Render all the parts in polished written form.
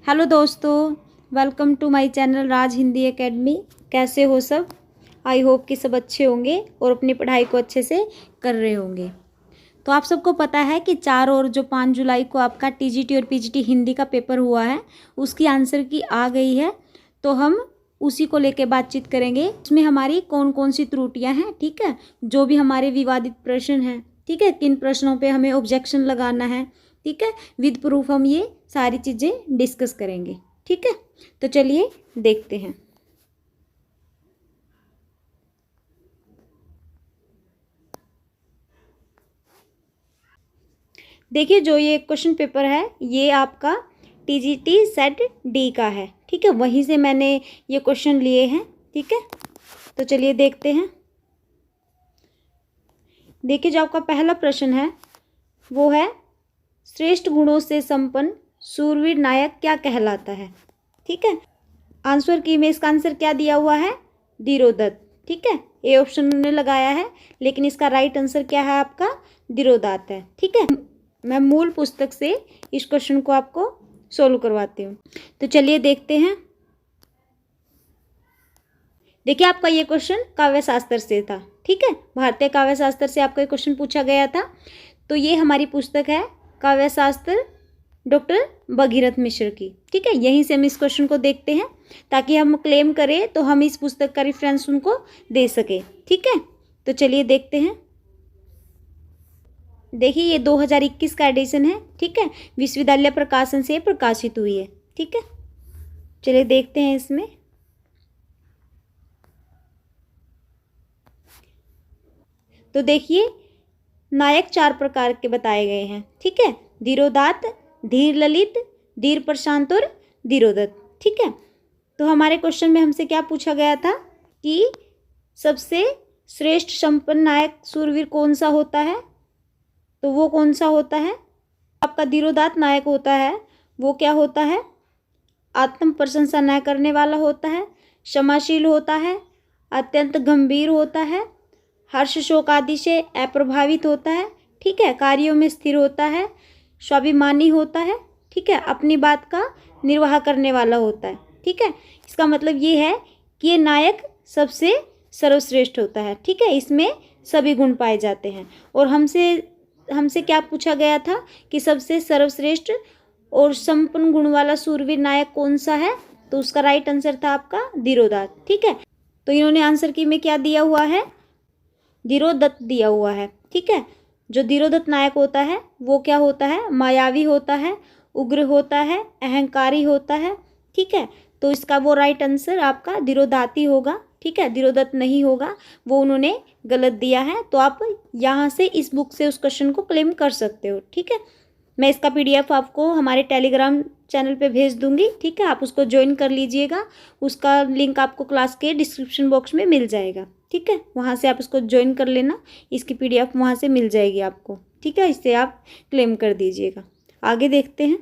Hello दोस्तों, welcome to my channel Raj Hindi academy. कैसे हो सब? आई होप कि सब अच्छे होंगे और अपनी पढ़ाई को अच्छे से कर रहे होंगे। तो आप सबको पता है कि 4 और जो 5 जुलाई को आपका टीजीटी और पीजीटी हिंदी का पेपर हुआ है, उसकी आंसर की आ गई है। तो हम उसी को लेके बातचीत करेंगे। इसमें हमारी कौन कौन सी त्रुटियां हैं, ठीक है, जो भी हमारे विवादित प्रश्न हैं, ठीक है, किन प्रश्नों पे हमें ऑब्जेक्शन लगाना है, ठीक है, विद प्रूफ हम ये सारी चीज़ें डिस्कस करेंगे। ठीक है, तो चलिए देखते हैं। देखिए, जो ये क्वेश्चन पेपर है ये आपका टीजीटी सेट डी का है। ठीक है, वहीं से मैंने ये क्वेश्चन लिए हैं। ठीक है, तो चलिए देखते हैं। देखिए, जो आपका पहला प्रश्न है वो है, श्रेष्ठ गुणों से संपन्न शूरवीर नायक क्या कहलाता है। ठीक है, आंसर की में इसका आंसर क्या दिया हुआ है? धीरोदत्त। ठीक है, ए ऑप्शन उन्होंने लगाया है, लेकिन इसका राइट आंसर क्या है आपका? धीरोदात्त है। ठीक है, मैं मूल पुस्तक से इस क्वेश्चन को आपको सोल्व करवाती हूँ। तो चलिए देखते हैं। देखिए, आपका ये क्वेश्चन काव्य शास्त्र से था। ठीक है, भारतीय काव्य शास्त्र से आपका ये क्वेश्चन पूछा गया था। तो ये हमारी पुस्तक है काव्य शास्त्र डॉक्टर भगीरथ मिश्र की। ठीक है, यहीं से हम इस क्वेश्चन को देखते हैं, ताकि हम क्लेम करें तो हम इस पुस्तक का रेफरेंस उनको दे सके। ठीक है, तो चलिए देखते हैं। देखिए, ये 2021 का एडिशन है। ठीक है, विश्वविद्यालय प्रकाशन से प्रकाशित हुई है। ठीक है, चलिए देखते हैं इसमें। तो देखिए, नायक 4 प्रकार के बताए गए हैं। ठीक है, धीरोदात्त, धीर ललित, धीर प्रशांत और धीरोदत्त। ठीक है, तो हमारे क्वेश्चन में हमसे क्या पूछा गया था कि सबसे श्रेष्ठ संपन्न नायक शूरवीर कौन सा होता है। तो वो कौन सा होता है? आपका धीरोदात्त नायक होता है। वो क्या होता है? आत्म प्रशंसा न करने वाला होता है, क्षमाशील होता है, अत्यंत गंभीर होता है, हर्ष शोक आदि से अप्रभावित होता है। ठीक है, कार्यों में स्थिर होता है, स्वाभिमानी होता है। ठीक है, अपनी बात का निर्वाह करने वाला होता है। ठीक है, इसका मतलब ये है कि ये नायक सबसे सर्वश्रेष्ठ होता है। ठीक है, इसमें सभी गुण पाए जाते हैं। और हमसे क्या पूछा गया था कि सबसे सर्वश्रेष्ठ और संपन्न गुण वाला शूरवीर नायक कौन सा है। तो उसका राइट आंसर था आपका धीरोदात्त। ठीक है, तो इन्होंने आंसर की में क्या दिया हुआ है? धीरोदत्त दिया हुआ है। ठीक है, जो धीरोदत्त नायक होता है वो क्या होता है? मायावी होता है, उग्र होता है, अहंकारी होता है। ठीक है, तो इसका वो राइट आंसर आपका धीरोदात्त ही होगा। ठीक है, धीरोदत्त नहीं होगा, वो उन्होंने गलत दिया है। तो आप यहाँ से इस बुक से उस क्वेश्चन को क्लेम कर सकते हो। ठीक है, मैं इसका पीडीएफ आपको हमारे टेलीग्राम चैनल पे भेज दूंगी। ठीक है, आप उसको ज्वाइन कर लीजिएगा। उसका लिंक आपको क्लास के डिस्क्रिप्शन बॉक्स में मिल जाएगा। ठीक है, वहाँ से आप इसको ज्वाइन कर लेना, इसकी पीडीएफ वहाँ से मिल जाएगी आपको। ठीक है, इससे आप क्लेम कर दीजिएगा। आगे देखते हैं।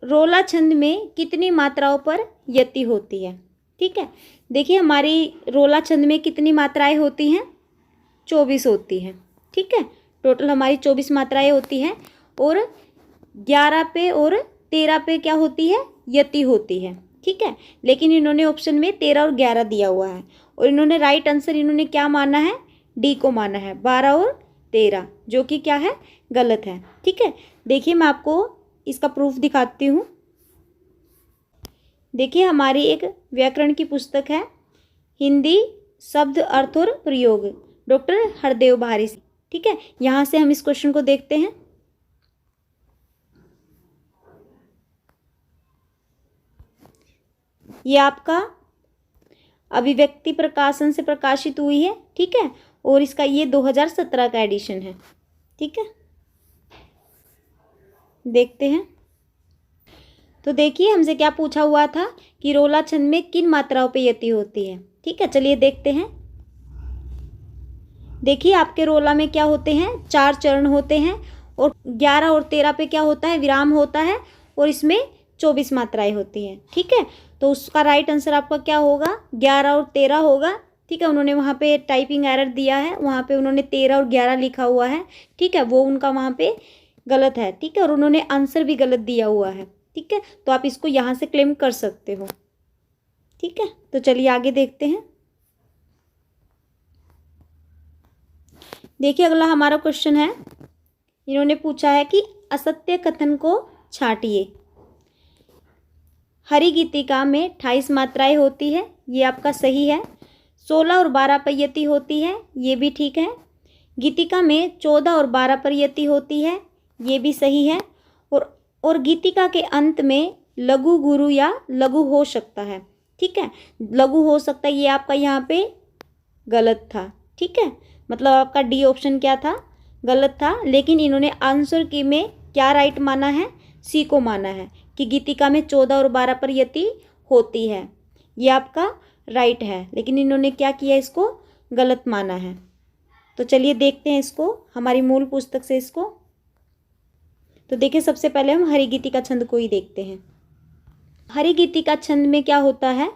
रोला छंद में कितनी मात्राओं पर यति होती है। ठीक है, देखिए, हमारी रोला छंद में कितनी मात्राएं होती हैं? 24 होती हैं। ठीक है, टोटल हमारी 24 मात्राएं होती हैं। और 11 पे और 13 पे क्या होती है? यति होती है। ठीक है, लेकिन इन्होंने ऑप्शन में 13 और 11 दिया हुआ है, और इन्होंने राइट आंसर इन्होंने क्या माना है? डी को माना है, 12 और 13, जो कि क्या है? गलत है। ठीक है, देखिए, मैं आपको इसका प्रूफ दिखाती हूँ। देखिए, हमारी एक व्याकरण की पुस्तक है, हिंदी शब्द अर्थ और प्रयोग, डॉक्टर हरदेव भारी। ठीक है, यहाँ से हम इस क्वेश्चन को देखते हैं। ये आपका अभिव्यक्ति प्रकाशन से प्रकाशित हुई है। ठीक है, और इसका ये 2017 का एडिशन है। ठीक है, देखते हैं। तो देखिए, हमसे क्या पूछा हुआ था कि रोला छंद में किन मात्राओं पे यति होती है। ठीक है, चलिए देखते हैं। देखिए, आपके रोला में क्या होते हैं? 4 चरण होते हैं, और 11 और 13 पे क्या होता है? विराम होता है, और इसमें 24 मात्राएं होती हैं। ठीक है, तो उसका राइट आंसर आपका क्या होगा? 11 और 13 होगा। ठीक है, उन्होंने वहाँ पे टाइपिंग एरर दिया है, वहाँ पे उन्होंने 13 और 11 लिखा हुआ है। ठीक है, वो उनका वहाँ पे गलत है, ठीक है, और उन्होंने आंसर भी गलत दिया हुआ है, ठीक है। तो आप इसको यहाँ से क्लेम कर सकते हो, ठीक है। तो चलिए आगे देखते हैं। देखिए अगला हमारा क्वेश्चन है, इन्होंने पूछा है कि असत्य कथन को छांटिए। हरि गीतिका में 28 मात्राएं होती है, ये आपका सही है। 16 और 12 पर यति होती है, ये भी ठीक है। गीतिका में 14 और 12 पर यति होती है, ये भी सही है। और गीतिका के अंत में लघु गुरु या लघु हो सकता है, ठीक है, लघु हो सकता है, ये आपका यहाँ पे गलत था, ठीक है। मतलब आपका डी ऑप्शन क्या था, गलत था। लेकिन इन्होंने आंसर की में क्या राइट माना है, सी को माना है कि गीतिका में 14 और 12 पर यति होती है, ये आपका राइट है। लेकिन इन्होंने क्या किया, इसको गलत माना है। तो चलिए देखते हैं इसको हमारी मूल पुस्तक से इसको। तो देखिए सबसे पहले हम हरि गीतिका छंद को ही देखते हैं। हरि गीतिका छंद में क्या होता है,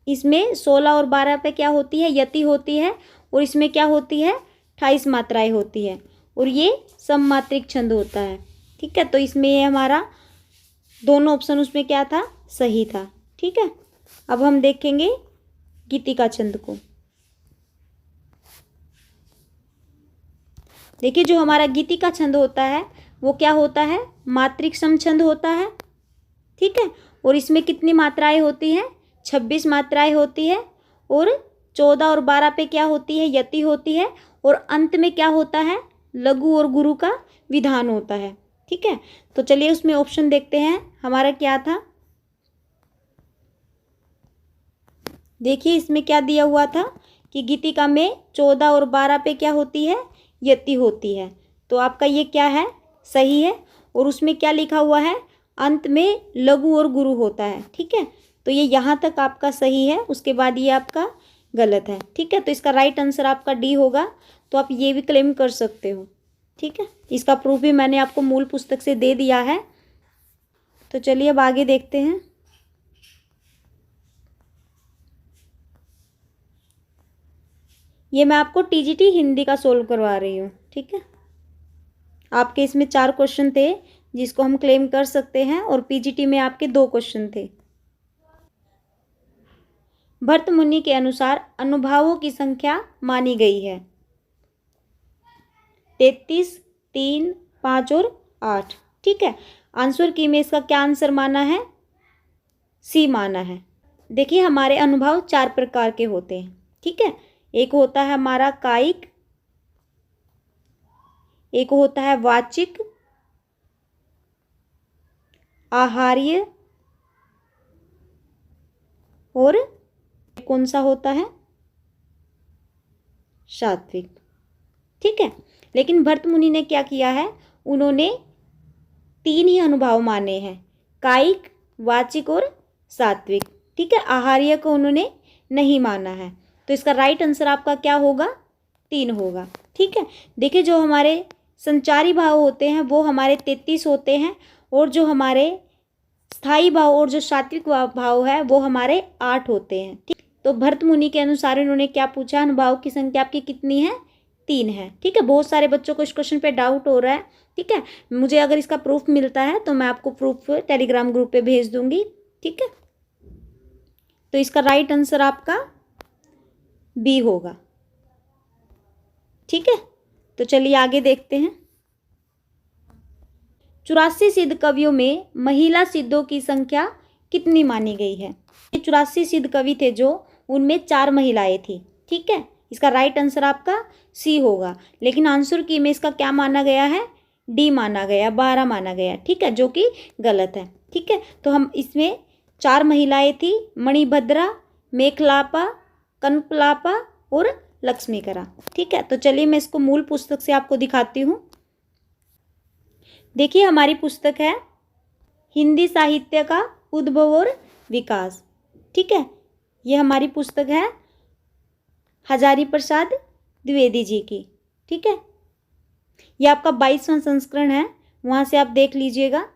इसमें 16 और 12 पे क्या होती है, यति होती है। और इसमें क्या होती है, 28 मात्राएं होती है। और ये सममात्रिक छंद होता है, ठीक है। तो इसमें ये हमारा दोनों ऑप्शन उसमें क्या था, सही था, ठीक है। अब हम देखेंगे गीतिका छंद को। देखिए जो हमारा गीतिका छंद होता है वो क्या होता है, मात्रिक सम छंद होता है, ठीक है। और इसमें कितनी मात्राएं होती हैं, 26 मात्राएं होती है। और 14 और 12 पे क्या होती है, यति होती है। और अंत में क्या होता है, लघु और गुरु का विधान होता है, ठीक है। तो चलिए उसमें ऑप्शन देखते हैं हमारा क्या था। देखिए इसमें क्या दिया हुआ था कि गीतिका में 14 और 12 पे क्या होती है, यति होती है। तो आपका ये क्या है, सही है। और उसमें क्या लिखा हुआ है, अंत में लघु और गुरु होता है, ठीक है। तो ये यहाँ तक आपका सही है, उसके बाद ये आपका गलत है, ठीक है। तो इसका राइट आंसर आपका डी होगा। तो आप ये भी क्लेम कर सकते हो, ठीक है। इसका प्रूफ भी मैंने आपको मूल पुस्तक से दे दिया है। तो चलिए अब आगे देखते हैं। ये मैं आपको टीजीटी हिंदी का सोल्व करवा रही हूँ, ठीक है। आपके इसमें 4 क्वेश्चन थे जिसको हम क्लेम कर सकते हैं, और पीजीटी में आपके 2 क्वेश्चन थे। भर्त मुनि के अनुसार अनुभावों की संख्या मानी गई है 33, 3, 5 और 8, ठीक है। आंसर की में इसका क्या आंसर माना है, सी माना है। देखिए हमारे अनुभव 4 प्रकार के होते हैं, ठीक है। एक होता है हमारा कायिक, एक होता है वाचिक, आहार्य, और कौन सा होता है, सात्विक, ठीक है। लेकिन भर्त मुनि ने क्या किया है, उन्होंने 3 ही अनुभव माने हैं, कायिक, वाचिक और सात्विक, ठीक है। आहार्य को उन्होंने नहीं माना है। तो इसका राइट आंसर आपका क्या होगा, 3 होगा, ठीक है। देखिए जो हमारे संचारी भाव होते हैं वो हमारे 33 होते हैं, और जो हमारे स्थायी भाव और जो सात्विक भाव है वो हमारे 8 होते हैं, ठीक। तो भर्त मुनि के अनुसार इन्होंने क्या पूछा, अनुभाव की संख्या आपकी कितनी है, 3 है, ठीक है। बहुत सारे बच्चों को इस क्वेश्चन पे डाउट हो रहा है, ठीक है। मुझे अगर इसका प्रूफ मिलता है तो मैं आपको प्रूफ टेलीग्राम ग्रुप पे भेज दूंगी, ठीक है। तो इसका राइट आंसर आपका बी होगा, ठीक है। तो चलिए आगे देखते हैं। 84 सिद्ध कवियों में महिला सिद्धों की संख्या कितनी मानी गई है। 84 सिद्ध कवि थे जो, उनमें 4 महिलाएं थी, ठीक है। इसका राइट आंसर आपका सी होगा। लेकिन आंसर की में इसका क्या माना गया है, डी माना गया, 12 माना गया, ठीक है, जो कि गलत है, ठीक है। तो हम इसमें 4 महिलाएं थी, मणिभद्रा, मेखलापा, कनपलापा और लक्ष्मीकरा, ठीक है। तो चलिए मैं इसको मूल पुस्तक से आपको दिखाती हूँ। देखिए हमारी पुस्तक है हिंदी साहित्य का उद्भव और विकास, ठीक है। ये हमारी पुस्तक है हजारी प्रसाद द्विवेदी जी की, ठीक है। ये आपका 22वां संस्करण है, वहाँ से आप देख लीजिएगा।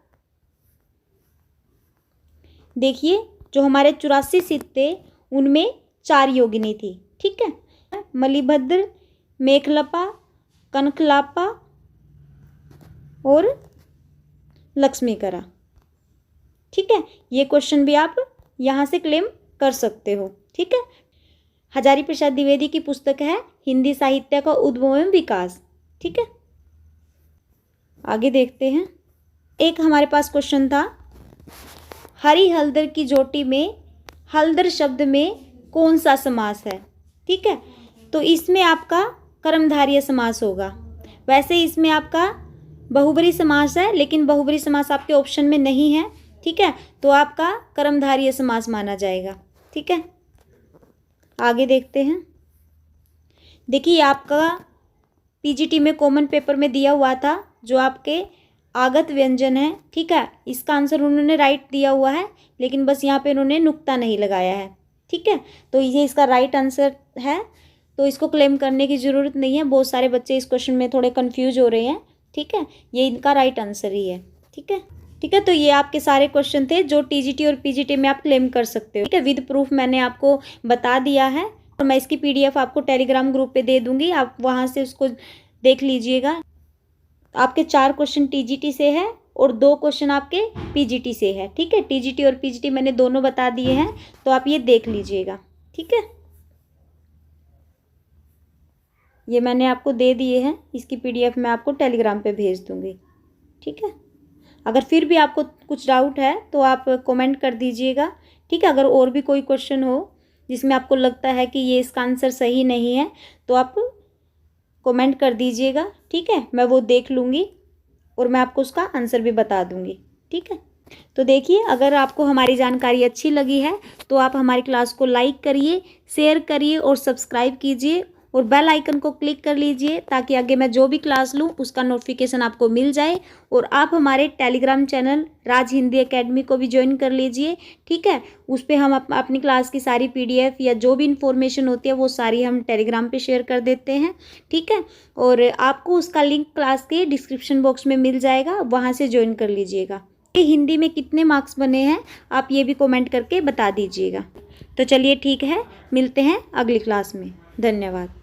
देखिए जो हमारे 84 सिद्ध थे उनमें 4 योगिनी थी, ठीक है। मलिभद्र, मेखलपा, कनकलापा और लक्ष्मीकरा। ठीक है, ये क्वेश्चन भी आप यहाँ से क्लेम कर सकते हो। ठीक है, हजारी प्रसाद द्विवेदी की पुस्तक है हिंदी साहित्य का उद्भव एवं विकास। ठीक है, आगे देखते हैं। एक हमारे पास क्वेश्चन था, हरी हल्दर की जोटी में हल्दर शब्द में कौन सा समास है। ठीक है, तो इसमें आपका कर्मधारय समास होगा। वैसे इसमें आपका बहुब्री समास है, लेकिन बहुब्री समास आपके ऑप्शन में नहीं है। ठीक है, तो आपका कर्मधारय समास माना जाएगा। ठीक है, आगे देखते हैं। देखिए, आपका पीजीटी में कॉमन पेपर में दिया हुआ था जो आपके आगत व्यंजन है। ठीक है, इसका आंसर उन्होंने राइट दिया हुआ है, लेकिन बस यहाँ पे उन्होंने नुक्ता नहीं लगाया है। ठीक है, तो ये इसका राइट आंसर है, तो इसको क्लेम करने की ज़रूरत नहीं है। बहुत सारे बच्चे इस क्वेश्चन में थोड़े कंफ्यूज हो रहे हैं। ठीक है, ये इनका राइट आंसर ही है। ठीक है, ठीक है, तो ये आपके सारे क्वेश्चन थे जो टीजीटी और पीजीटी में आप क्लेम कर सकते हो। ठीक है, विद प्रूफ मैंने आपको बता दिया है, और मैं इसकी पीडीएफ आपको टेलीग्राम ग्रुप पे दे दूंगी, आप वहाँ से उसको देख लीजिएगा। आपके 4 क्वेश्चन टीजीटी से है और 2 क्वेश्चन आपके पीजीटी से है। ठीक है, टीजीटी और पीजीटी मैंने दोनों बता दिए हैं, तो आप ये देख लीजिएगा। ठीक है, ये मैंने आपको दे दिए हैं, इसकी पीडीएफ मैं आपको टेलीग्राम पे भेज दूंगी। ठीक है, अगर फिर भी आपको कुछ डाउट है तो आप कमेंट कर दीजिएगा। ठीक है, अगर और भी कोई क्वेश्चन हो जिसमें आपको लगता है कि ये इसका आंसर सही नहीं है, तो आप कमेंट कर दीजिएगा। ठीक है, मैं वो देख लूँगी और मैं आपको उसका आंसर भी बता दूँगी। ठीक है, तो देखिए, अगर आपको हमारी जानकारी अच्छी लगी है तो आप हमारी क्लास को लाइक करिए, शेयर करिए और सब्सक्राइब कीजिए, और बेल आइकन को क्लिक कर लीजिए ताकि आगे मैं जो भी क्लास लूँ उसका नोटिफिकेशन आपको मिल जाए। और आप हमारे Telegram channel Raj Hindi academy को भी ज्वाइन कर लीजिए। ठीक है, उस पर हम अपनी क्लास की सारी पीडीएफ या जो भी इन्फॉर्मेशन होती है वो सारी हम टेलीग्राम पे शेयर कर देते हैं। ठीक है, और आपको उसका लिंक क्लास के डिस्क्रिप्शन बॉक्स में मिल जाएगा, वहाँ से ज्वाइन कर लीजिएगा। हिंदी में कितने मार्क्स बने हैं आप ये भी कमेंट करके बता दीजिएगा। तो चलिए, ठीक है, मिलते हैं अगली क्लास में। धन्यवाद।